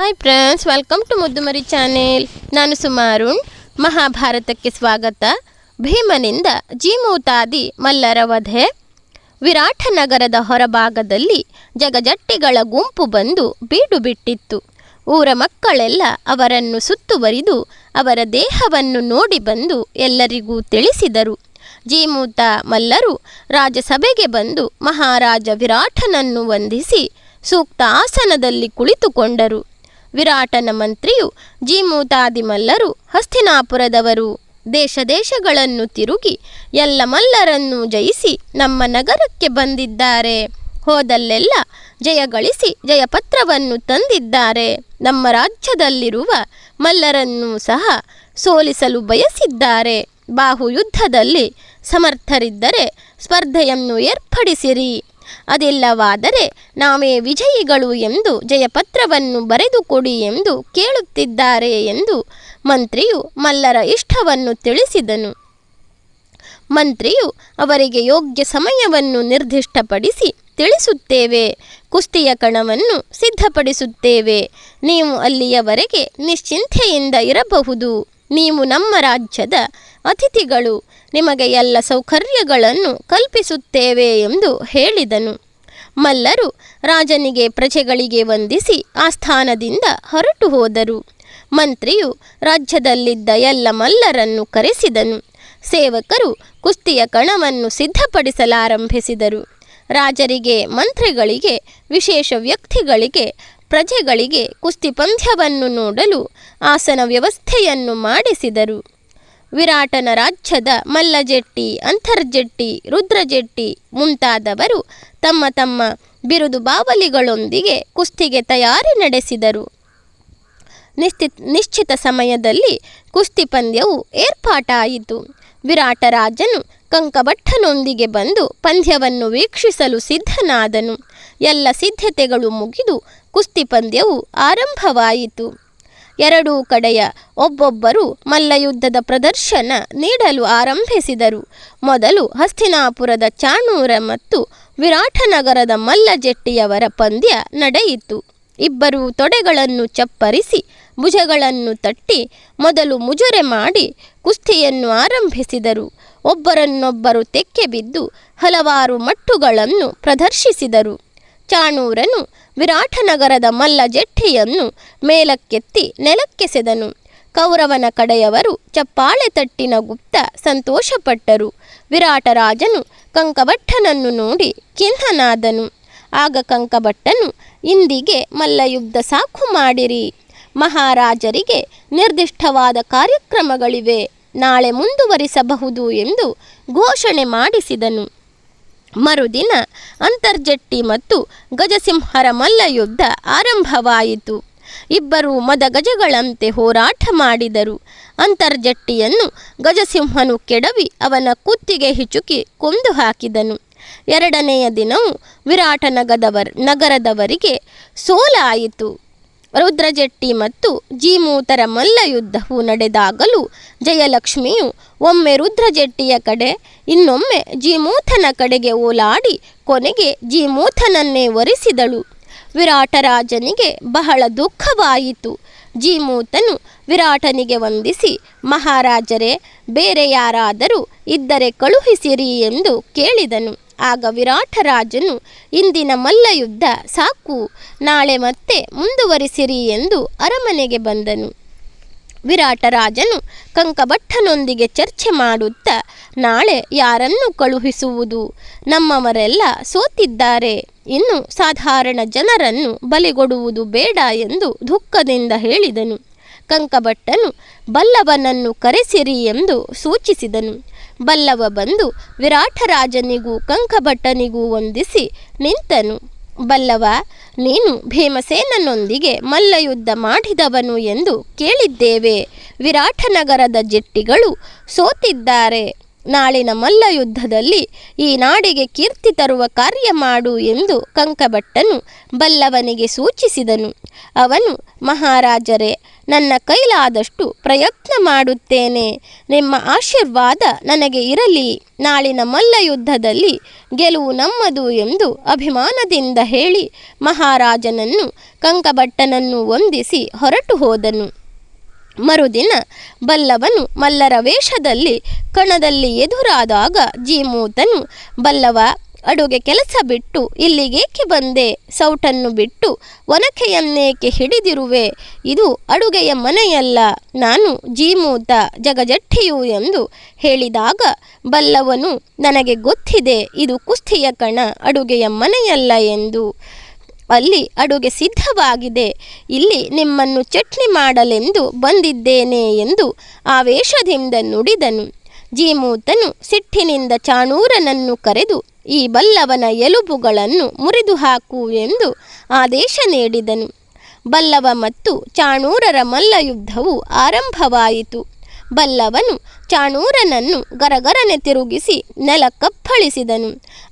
Hi friends, welcome to Muddumari channel. ನಾನು ಸುಮಾರುಣ್. ಮಹಾಭಾರತಕ್ಕೆ ಸ್ವಾಗತ. ಭೀಮನಿಂದ ಜೀಮೂತಾದಿ ಮಲ್ಲರ ವಧೆ. ವಿರಾಟ ನಗರದ ಹೊರಭಾಗದಲ್ಲಿ ಜಗಜಟ್ಟಿಗಳ ಗುಂಪು ಬಂದು ಬೀಡು ಬಿಟ್ಟಿತ್ತು. ಊರ ಮಕ್ಕಳೆಲ್ಲ ಅವರನ್ನು ಸುತ್ತುವರಿದು ಅವರ ದೇಹವನ್ನು ನೋಡಿ ಬಂದು ಎಲ್ಲರಿಗೂ ತಿಳಿಸಿದರು. ಜೀಮೂತ ಮಲ್ಲರು ರಾಜಸಭೆಗೆ ಬಂದು ಮಹಾರಾಜ ವಿರಾಟನನ್ನು ವಂದಿಸಿ ಸೂಕ್ತ ಆಸನದಲ್ಲಿ ಕುಳಿತುಕೊಂಡರು. ವಿರಾಟನ ಮಂತ್ರಿಯು ಜೀಮೂತಾದಿ ಮಲ್ಲರು ಹಸ್ತಿನಾಪುರದವರು. ದೇಶ ದೇಶಗಳನ್ನು ತಿರುಗಿ ಎಲ್ಲ ಮಲ್ಲರನ್ನು ಜಯಿಸಿ ನಮ್ಮ ನಗರಕ್ಕೆ ಬಂದಿದ್ದಾರೆ. ಹೋದಲ್ಲೆಲ್ಲ ಜಯ ಗಳಿಸಿ ಜಯಪತ್ರವನ್ನು ತಂದಿದ್ದಾರೆ. ನಮ್ಮ ರಾಜ್ಯದಲ್ಲಿರುವ ಮಲ್ಲರನ್ನು ಸಹ ಸೋಲಿಸಲು ಬಯಸಿದ್ದಾರೆ. ಬಾಹುಯುದ್ಧದಲ್ಲಿ ಸಮರ್ಥರಿದ್ದರೆ ಸ್ಪರ್ಧೆಯನ್ನು ಏರ್ಪಡಿಸಿರಿ. ಅದಿಲ್ಲವಾದರೆ ನಾವೇ ವಿಜಯಿಗಳು ಎಂದು ಜಯಪತ್ರವನ್ನು ಬರೆದುಕೊಡಿ ಎಂದು ಕೇಳುತ್ತಿದ್ದಾರೆ ಎಂದು ಮಂತ್ರಿಯು ಮಲ್ಲರ ಇಷ್ಟವನ್ನು ತಿಳಿಸಿದನು. ಮಂತ್ರಿಯು ಅವರಿಗೆ ಯೋಗ್ಯ ಸಮಯವನ್ನು ನಿರ್ದಿಷ್ಟಪಡಿಸಿ ತಿಳಿಸುತ್ತೇವೆ. ಕುಸ್ತಿಯ ಕಣವನ್ನು ಸಿದ್ಧಪಡಿಸುತ್ತೇವೆ. ನೀವು ಅಲ್ಲಿಯವರೆಗೆ ನಿಶ್ಚಿಂತೆಯಿಂದ ಇರಬಹುದು. ನೀವು ನಮ್ಮ ರಾಜ್ಯದ ಅತಿಥಿಗಳು. ನಿಮಗೆ ಎಲ್ಲ ಸೌಕರ್ಯಗಳನ್ನು ಕಲ್ಪಿಸುತ್ತೇವೆ ಎಂದು ಹೇಳಿದನು. ಮಲ್ಲರು ರಾಜನಿಗೆ ಪ್ರಜೆಗಳಿಗೆ ವಂದಿಸಿ ಆಸ್ಥಾನದಿಂದ ಹೊರಟು ಹೋದರು. ಮಂತ್ರಿಯು ರಾಜ್ಯದಲ್ಲಿದ್ದ ಎಲ್ಲ ಮಲ್ಲರನ್ನು ಕರೆಸಿದನು. ಸೇವಕರು ಕುಸ್ತಿಯ ಕಣವನ್ನು ಸಿದ್ಧಪಡಿಸಲಾರಂಭಿಸಿದರು. ರಾಜರಿಗೆ, ಮಂತ್ರಿಗಳಿಗೆ, ವಿಶೇಷ ವ್ಯಕ್ತಿಗಳಿಗೆ, ಪ್ರಜೆಗಳಿಗೆ ಕುಸ್ತಿ ಪಂದ್ಯವನ್ನು ನೋಡಲು ಆಸನ ವ್ಯವಸ್ಥೆಯನ್ನು ಮಾಡಿಸಿದರು. ವಿರಾಟನ ರಾಜ್ಯದ ಮಲ್ಲಜೆಟ್ಟಿ, ಅಂತರ್ಜೆಟ್ಟಿ, ರುದ್ರಜೆಟ್ಟಿ ಮುಂತಾದವರು ತಮ್ಮ ತಮ್ಮ ಬಿರುದು ಬಾವಲಿಗಳೊಂದಿಗೆ ಕುಸ್ತಿಗೆ ತಯಾರಿ ನಡೆಸಿದರು. ನಿಶ್ಚಿತ ಸಮಯದಲ್ಲಿ ಕುಸ್ತಿ ಪಂದ್ಯವು ಏರ್ಪಾಟಾಯಿತು. ವಿರಾಟ ರಾಜನು ಕಂಕಭಟ್ಟನೊಂದಿಗೆ ಬಂದು ಪಂದ್ಯವನ್ನು ವೀಕ್ಷಿಸಲು ಸಿದ್ಧನಾದನು. ಎಲ್ಲ ಸಿದ್ಧತೆಗಳು ಮುಗಿದು ಕುಸ್ತಿ ಪಂದ್ಯವು ಆರಂಭವಾಯಿತು. ಎರಡೂ ಕಡೆಯ ಒಬ್ಬೊಬ್ಬರು ಮಲ್ಲಯುದ್ಧದ ಪ್ರದರ್ಶನ ನೀಡಲು ಆರಂಭಿಸಿದರು. ಮೊದಲು ಹಸ್ತಿನಾಪುರದ ಚಾಣೂರ ಮತ್ತು ವಿರಾಟನಗರದ ಮಲ್ಲಜೆಟ್ಟಿಯವರ ಪಂದ್ಯ ನಡೆಯಿತು. ಇಬ್ಬರೂ ತೊಡೆಗಳನ್ನು ಚಪ್ಪರಿಸಿ ಭುಜಗಳನ್ನು ತಟ್ಟಿ ಮೊದಲು ಮುಜುರೆ ಮಾಡಿ ಕುಸ್ತಿಯನ್ನು ಆರಂಭಿಸಿದರು. ಒಬ್ಬರನ್ನೊಬ್ಬರು ತೆಕ್ಕೆ ಬಿದ್ದು ಹಲವಾರು ಮಟ್ಟುಗಳನ್ನು ಪ್ರದರ್ಶಿಸಿದರು. ಚಾಣೂರನು ವಿರಾಟನಗರದ ಮಲ್ಲಜೆಟ್ಟಿಯನ್ನು ಮೇಲಕ್ಕೆತ್ತಿ ನೆಲಕ್ಕೆಸೆದನು. ಕೌರವನ ಕಡೆಯವರು ಚಪ್ಪಾಳೆ ತಟ್ಟಿನ ಗುಪ್ತ ಸಂತೋಷಪಟ್ಟರು. ವಿರಾಟ ರಾಜನು ಕಂಕಭಟ್ಟನನ್ನು ನೋಡಿ ಖಿನ್ನನಾದನು. ಆಗ ಕಂಕಭಟ್ಟನು, ಇಂದಿಗೆ ಮಲ್ಲಯುದ್ಧ ಸಾಕು ಮಾಡಿರಿ. ಮಹಾರಾಜರಿಗೆ ನಿರ್ದಿಷ್ಟವಾದ ಕಾರ್ಯಕ್ರಮಗಳಿವೆ. ನಾಳೆ ಮುಂದುವರಿಸಬಹುದು ಎಂದು ಘೋಷಣೆ ಮಾಡಿಸಿದನು. ಮರುದಿನ ಅಂತರ್ಜೆಟ್ಟಿ ಮತ್ತು ಗಜಸಿಂಹರ ಮಲ್ಲಯುದ್ಧ ಆರಂಭವಾಯಿತು. ಇಬ್ಬರೂ ಮದಗಜಗಳಂತೆ ಹೋರಾಟ ಮಾಡಿದರು. ಅಂತರ್ಜೆಟ್ಟಿಯನ್ನು ಗಜಸಿಂಹನು ಕೆಡವಿ ಅವನ ಕುತ್ತಿಗೆ ಹಿಚುಕಿ ಕೊಂದು ಹಾಕಿದನು. ಎರಡನೆಯ ದಿನವೂ ವಿರಾಟ ನಗರದವರಿಗೆ ಸೋಲಾಯಿತು. ರುದ್ರಜೆಟ್ಟಿ ಮತ್ತು ಜೀಮೂತರ ಮಲ್ಲಯುದ್ಧವು ನಡೆದಾಗಲೂ ಜಯಲಕ್ಷ್ಮಿಯು ಒಮ್ಮೆ ರುದ್ರಜೆಟ್ಟಿಯ ಕಡೆ, ಇನ್ನೊಮ್ಮೆ ಜೀಮೂತನ ಕಡೆಗೆ ಓಲಾಡಿ ಕೊನೆಗೆ ಜೀಮೂತನನ್ನೇ ವರಿಸಿದಳು. ವಿರಾಟರಾಜನಿಗೆ ಬಹಳ ದುಃಖವಾಯಿತು. ಜೀಮೂತನು ವಿರಾಟನಿಗೆ ವಂದಿಸಿ, ಮಹಾರಾಜರೇ, ಬೇರೆ ಯಾರಾದರೂ ಇದ್ದರೆ ಕಳುಹಿಸಿರಿ ಎಂದು ಕೇಳಿದನು. ಆಗ ವಿರಾಟರಾಜನು, ಇಂದಿನ ಮಲ್ಲಯುದ್ಧ ಸಾಕು, ನಾಳೆ ಮತ್ತೆ ಮುಂದುವರಿಸಿರಿ ಎಂದು ಅರಮನೆಗೆ ಬಂದನು. ವಿರಾಟರಾಜನು ಕಂಕಭಟ್ಟನೊಂದಿಗೆ ಚರ್ಚೆ ಮಾಡುತ್ತಾ, ನಾಳೆ ಯಾರನ್ನು ಕಳುಹಿಸುವುದು? ನಮ್ಮವರೆಲ್ಲ ಸೋತಿದ್ದಾರೆ. ಇನ್ನು ಸಾಧಾರಣ ಜನರನ್ನು ಬಲಿಗೊಡುವುದು ಬೇಡ ಎಂದು ದುಃಖದಿಂದ ಹೇಳಿದನು. ಕಂಕಭಟ್ಟನು ಬಲ್ಲವನನ್ನು ಕರೆಸಿರಿ ಎಂದು ಸೂಚಿಸಿದನು. ಬಲ್ಲವ ಬಂದು ವಿರಾಟರಾಜನಿಗೂ ಕಂಕಭಟ್ಟನಿಗೂ ವಂದಿಸಿ ನಿಂತನು. ಬಲ್ಲವ, ನೀನು ಭೀಮಸೇನನೊಂದಿಗೆ ಮಲ್ಲಯುದ್ಧ ಮಾಡಿದವನು ಎಂದು ಕೇಳಿದ್ದೇವೆ. ವಿರಾಟನಗರದ ಜೆಟ್ಟಿಗಳು ಸೋತಿದ್ದಾರೆ. ನಾಳಿನ ಮಲ್ಲಯುದ್ಧದಲ್ಲಿ ಈ ನಾಡಿಗೆ ಕೀರ್ತಿ ತರುವ ಕಾರ್ಯ ಮಾಡು ಎಂದು ಕಂಕಭಟ್ಟನು ಬಲ್ಲವನಿಗೆ ಸೂಚಿಸಿದನು. ಅವನು, ಮಹಾರಾಜರೇ, ನನ್ನ ಕೈಲಾದಷ್ಟು ಪ್ರಯತ್ನ ಮಾಡುತ್ತೇನೆ. ನಿಮ್ಮ ಆಶೀರ್ವಾದ ನನಗೆ ಇರಲಿ. ನಾಳಿನ ಮಲ್ಲಯುದ್ಧದಲ್ಲಿ ಗೆಲುವು ನಮ್ಮದು ಎಂದು ಅಭಿಮಾನದಿಂದ ಹೇಳಿ ಮಹಾರಾಜನನ್ನು ಕಂಕಭಟ್ಟನನ್ನು ವಂದಿಸಿ ಹೊರಟು ಹೋದನು. ಮರುದಿನ ಬಲ್ಲವನು ಮಲ್ಲರ ವೇಷದಲ್ಲಿ ಕಣದಲ್ಲಿ ಎದುರಾದಾಗ ಜೀಮೂತನು, ಬಲ್ಲವ, ಅಡುಗೆ ಕೆಲಸ ಬಿಟ್ಟು ಇಲ್ಲಿಗೇಕೆ ಬಂದೆ? ಸೌಟನ್ನು ಬಿಟ್ಟು ಒನಕೆಯನ್ನೇಕೆ ಹಿಡಿದಿರುವೆ? ಇದು ಅಡುಗೆಯ ಮನೆಯಲ್ಲ, ನಾನು ಜೀಮೂತ ಜಗಜಟ್ಟಿಯು ಎಂದು ಹೇಳಿದಾಗ ಬಲ್ಲವನು, ನನಗೆ ಗೊತ್ತಿದೆ ಇದು ಕುಸ್ತಿಯ ಕಣ, ಅಡುಗೆಯ ಮನೆಯಲ್ಲ ಎಂದು. ಅಲ್ಲಿ ಅಡುಗೆ ಸಿದ್ಧವಾಗಿದೆ, ಇಲ್ಲಿ ನಿಮ್ಮನ್ನು ಚಟ್ನಿ ಮಾಡಲೆಂದು ಬಂದಿದ್ದೇನೆ ಎಂದು ಆವೇಶದಿಂದ ನುಡಿದನು. ಜೀಮೂತನು ಸಿಟ್ಟಿನಿಂದ ಚಾಣೂರನನ್ನು ಕರೆದು, ಈ ಬಲ್ಲವನ ಎಲುಬುಗಳನ್ನು ಮುರಿದು ಹಾಕು ಎಂದು ಆದೇಶ ನೀಡಿದನು. ಬಲ್ಲವ ಮತ್ತು ಚಾಣೂರರ ಮಲ್ಲಯುದ್ಧವು ಆರಂಭವಾಯಿತು. ಬಲ್ಲವನು ಚಾಣೂರನನ್ನು ಗರಗರನೆ ತಿರುಗಿಸಿ ನೆಲಕ್ಕಪ್ಪಳಿಸಿದನು.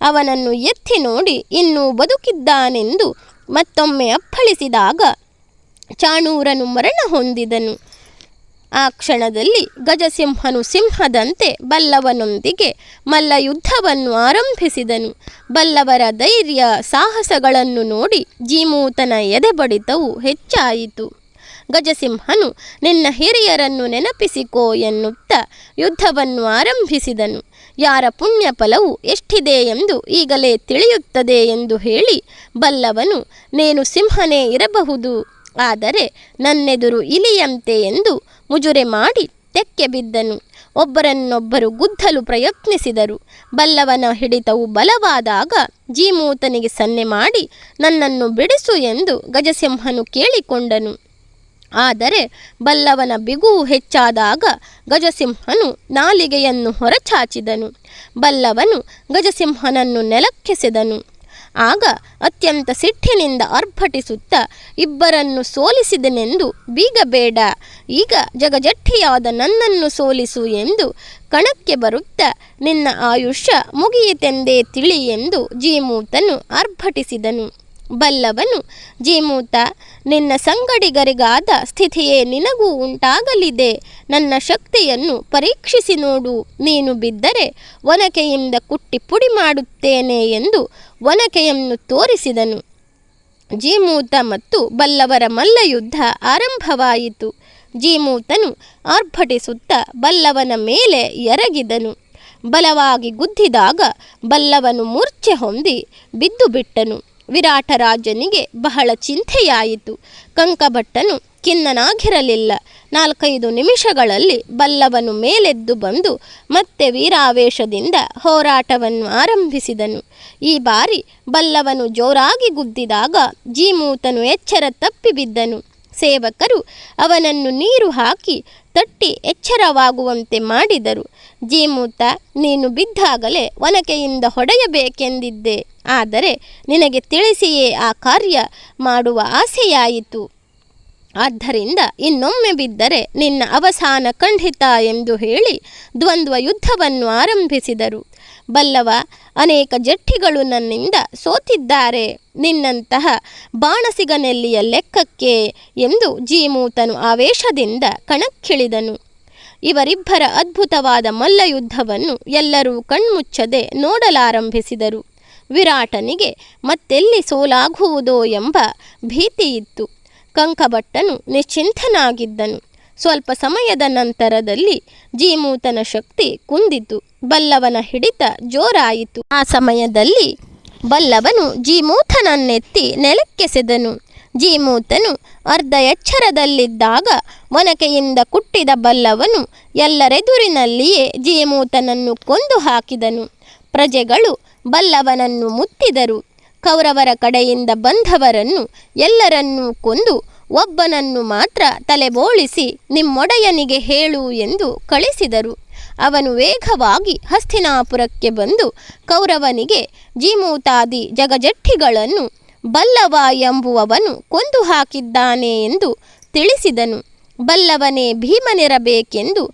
ಅವನನ್ನು ಎತ್ತಿ ನೋಡಿ ಇನ್ನೂ ಬದುಕಿದ್ದಾನೆಂದು ಮತ್ತೊಮ್ಮೆ ಅಪ್ಪಳಿಸಿದಾಗ ಚಾಣೂರನು ಮರಣ ಹೊಂದಿದನು. ಆ ಕ್ಷಣದಲ್ಲಿ ಗಜಸಿಂಹನು ಸಿಂಹದಂತೆ ಬಲ್ಲವನೊಂದಿಗೆ ಮಲ್ಲಯುದ್ಧವನ್ನು ಆರಂಭಿಸಿದನು. ಬಲ್ಲವರ ಧೈರ್ಯ ಸಾಹಸಗಳನ್ನು ನೋಡಿ ಜೀಮೂತನ ಎದೆಬಡಿತವು ಹೆಚ್ಚಾಯಿತು. ಗಜಸಿಂಹನು, ನಿನ್ನ ಹಿರಿಯರನ್ನು ನೆನಪಿಸಿಕೋ ಎನ್ನುತ್ತಾ ಯುದ್ಧವನ್ನು ಆರಂಭಿಸಿದನು. ಯಾರ ಪುಣ್ಯ ಫಲವು ಎಷ್ಟಿದೆ ಎಂದು ಈಗಲೇ ತಿಳಿಯುತ್ತದೆ ಎಂದು ಹೇಳಿ ಬಲ್ಲವನು, ನೀನು ಸಿಂಹನೇ ಇರಬಹುದು, ಆದರೆ ನನ್ನೆದುರು ಇಲಿಯಂತೆ ಎಂದು ಮುಜುರೆ ಮಾಡಿ ತೆಕ್ಕೆ ಬಿದ್ದನು. ಒಬ್ಬರನ್ನೊಬ್ಬರು ಗುದ್ದಲು ಪ್ರಯತ್ನಿಸಿದರು. ಬಲ್ಲವನ ಹಿಡಿತವು ಬಲವಾದಾಗ ಜೀಮೂತನಿಗೆ ಸನ್ನೆ ಮಾಡಿ ನನ್ನನ್ನು ಬಿಡಿಸು ಎಂದು ಗಜಸಿಂಹನು ಕೇಳಿಕೊಂಡನು. ಆದರೆ ಬಲ್ಲವನ ಬಿಗುವು ಹೆಚ್ಚಾದಾಗ ಗಜಸಿಂಹನು ನಾಲಿಗೆಯನ್ನು ಹೊರಚಾಚಿದನು. ಬಲ್ಲವನು ಗಜಸಿಂಹನನ್ನು ನೆಲಕ್ಕೆಸೆದನು. ಆಗ ಅತ್ಯಂತ ಸಿಟ್ಟಿನಿಂದ ಅರ್ಭಟಿಸುತ್ತಾ, ಇಬ್ಬರನ್ನು ಸೋಲಿಸಿದನೆಂದು ಬೀಗಬೇಡ, ಈಗ ಜಗಜಟ್ಟಿಯಾದ ನನ್ನನ್ನು ಸೋಲಿಸು ಎಂದು ಕಣಕ್ಕೆ ಬರುತ್ತಾ, ನಿನ್ನ ಆಯುಷ್ಯ ಮುಗಿಯಿತೆಂದೇ ತಿಳಿ ಎಂದು ಜೀಮೂತನು ಅರ್ಭಟಿಸಿದನು. ಬಲ್ಲವನು, ಜೀಮೂತ, ನಿನ್ನ ಸಂಗಡಿಗರಿಗಾದ ಸ್ಥಿತಿಯೇ ನಿನಗೂ ಉಂಟಾಗಲಿದೆ. ನನ್ನ ಶಕ್ತಿಯನ್ನು ಪರೀಕ್ಷಿಸಿ ನೋಡು. ನೀನು ಬಿದ್ದರೆ ಒನಕೆಯಿಂದ ಕುಟ್ಟಿ ಪುಡಿ ಮಾಡುತ್ತೇನೆ ಎಂದು ಒನಕೆಯನ್ನು ತೋರಿಸಿದನು. ಜೀಮೂತ ಮತ್ತು ಬಲ್ಲವರ ಮಲ್ಲಯುದ್ಧ ಆರಂಭವಾಯಿತು. ಜೀಮೂತನು ಆರ್ಭಟಿಸುತ್ತಾ ಬಲ್ಲವನ ಮೇಲೆ ಎರಗಿದನು. ಬಲವಾಗಿ ಗುದ್ದಿದಾಗ ಬಲ್ಲವನು ಮೂರ್ಛೆ ಹೊಂದಿ ಬಿದ್ದು ಬಿಟ್ಟನು. ವಿರಾಟರಾಜನಿಗೆ ಬಹಳ ಚಿಂತೆಯಾಯಿತು. ಕಂಕಭಟ್ಟನು ಖಿನ್ನನಾಗಿರಲಿಲ್ಲ. 4-5 ನಿಮಿಷಗಳಲ್ಲಿ ಬಲ್ಲವನು ಮೇಲೆದ್ದು ಬಂದು ಮತ್ತೆ ವೀರಾವೇಶದಿಂದ ಹೋರಾಟವನ್ನು ಆರಂಭಿಸಿದನು. ಈ ಬಾರಿ ಬಲ್ಲವನು ಜೋರಾಗಿ ಗುದ್ದಿದಾಗ ಜೀಮೂತನು ಎಚ್ಚರ ತಪ್ಪಿ ಬಿದ್ದನು. ಸೇವಕರು ಅವನನ್ನು ನೀರು ಹಾಕಿ ತಟ್ಟಿ ಎಚ್ಚರವಾಗುವಂತೆ ಮಾಡಿದರು. ಜೀಮೂತ, ನೀನು ಬಿದ್ದಾಗಲೇ ಒನಕೆಯಿಂದ ಹೊಡೆಯಬೇಕೆಂದಿದ್ದೆ, ಆದರೆ ನಿನಗೆ ತಿಳಿಸಿಯೇ ಆ ಕಾರ್ಯ ಮಾಡುವ ಆಸೆಯಾಯಿತು. ಆದ್ದರಿಂದ ಇನ್ನೊಮ್ಮೆ ಬಿದ್ದರೆ ನಿನ್ನ ಅವಸಾನ ಖಂಡಿತ ಎಂದು ಹೇಳಿ ದ್ವಂದ್ವ ಯುದ್ಧವನ್ನು ಆರಂಭಿಸಿದರು. ಬಲ್ಲವ, ಅನೇಕ ಜಟ್ಟಿಗಳು ನನ್ನಿಂದ ಸೋತಿದ್ದಾರೆ, ನಿನ್ನಂತಹ ಬಾಣಸಿಗನೆಲ್ಲಿಯ ಲೆಕ್ಕಕ್ಕೆ ಎಂದು ಜೀಮೂತನು ಆವೇಶದಿಂದ ಕಣಕ್ಕಿಳಿದನು. ಇವರಿಬ್ಬರ ಅದ್ಭುತವಾದ ಮಲ್ಲಯುದ್ಧವನ್ನು ಎಲ್ಲರೂ ಕಣ್ಮುಚ್ಚದೆ ನೋಡಲಾರಂಭಿಸಿದರು. ವಿರಾಟನಿಗೆ ಮತ್ತೆಲ್ಲಿ ಸೋಲಾಗುವುದೋ ಎಂಬ ಭೀತಿಯಿತ್ತು. ಕಂಕಭಟ್ಟನು ನಿಶ್ಚಿಂತನಾಗಿದ್ದನು. ಸ್ವಲ್ಪ ಸಮಯದ ನಂತರದಲ್ಲಿ ಜೀಮೂತನ ಶಕ್ತಿ ಕುಂದಿತು. ಬಲ್ಲವನ ಹಿಡಿತ ಜೋರಾಯಿತು. ಆ ಸಮಯದಲ್ಲಿ ಬಲ್ಲವನು ಜೀಮೂತನನ್ನೆತ್ತಿ ನೆಲಕ್ಕೆಸೆದನು. ಜೀಮೂತನು ಅರ್ಧ ಎಚ್ಚರದಲ್ಲಿದ್ದಾಗ ಒನಕೆಯಿಂದ ಕುಟ್ಟಿದ ಬಲ್ಲವನು ಎಲ್ಲರೆದುರಿನಲ್ಲಿಯೇ ಜೀಮೂತನನ್ನು ಕೊಂದು ಹಾಕಿದನು. ಪ್ರಜೆಗಳು ಬಲ್ಲವನನ್ನು ಮುತ್ತಿದರು. ಕೌರವರ ಕಡೆಯಿಂದ ಬಂದವರನ್ನು ಎಲ್ಲರನ್ನೂ ಕೊಂದು ಒಬ್ಬನನ್ನು ಮಾತ್ರ ತಲೆಬೋಳಿಸಿ ನಿಮ್ಮೊಡೆಯನಿಗೆ ಹೇಳು ಎಂದು ಕಳಿಸಿದರು. ಅವನು ವೇಗವಾಗಿ ಹಸ್ತಿನಾಪುರಕ್ಕೆ ಬಂದು ಕೌರವನಿಗೆ ಜೀಮೂತಾದಿ ಜಗಜಟ್ಟಿಗಳನ್ನು ಬಲ್ಲವ ಎಂಬುವವನು ಕೊಂದು ಹಾಕಿದ್ದಾನೆ ಎಂದು ತಿಳಿಸಿದನು. ಬಲ್ಲವನೇ ಭೀಮನಿರಬೇಕೆಂದು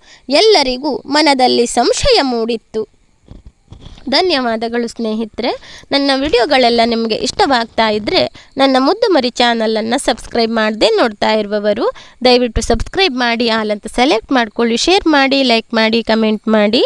ಎಲ್ಲರಿಗೂ ಮನದಲ್ಲಿ ಸಂಶಯ ಮೂಡಿತ್ತು. ಧನ್ಯವಾದಗಳು ಸ್ನೇಹಿತರೆ. ನನ್ನ ವಿಡಿಯೋಗಳೆಲ್ಲ ನಿಮಗೆ ಇಷ್ಟವಾಗ್ತಾ ಇದ್ದರೆ ನನ್ನ ಮುದ್ದು ಮರಿ ಚಾನಲನ್ನು ಸಬ್ಸ್ಕ್ರೈಬ್ ಮಾಡದೆ ನೋಡ್ತಾ ಇರುವವರು ದಯವಿಟ್ಟು ಸಬ್ಸ್ಕ್ರೈಬ್ ಮಾಡಿ, ಆಲ್ ಅಂತ ಸೆಲೆಕ್ಟ್ ಮಾಡಿಕೊಳ್ಳಿ, ಶೇರ್ ಮಾಡಿ, ಲೈಕ್ ಮಾಡಿ, ಕಮೆಂಟ್ ಮಾಡಿ.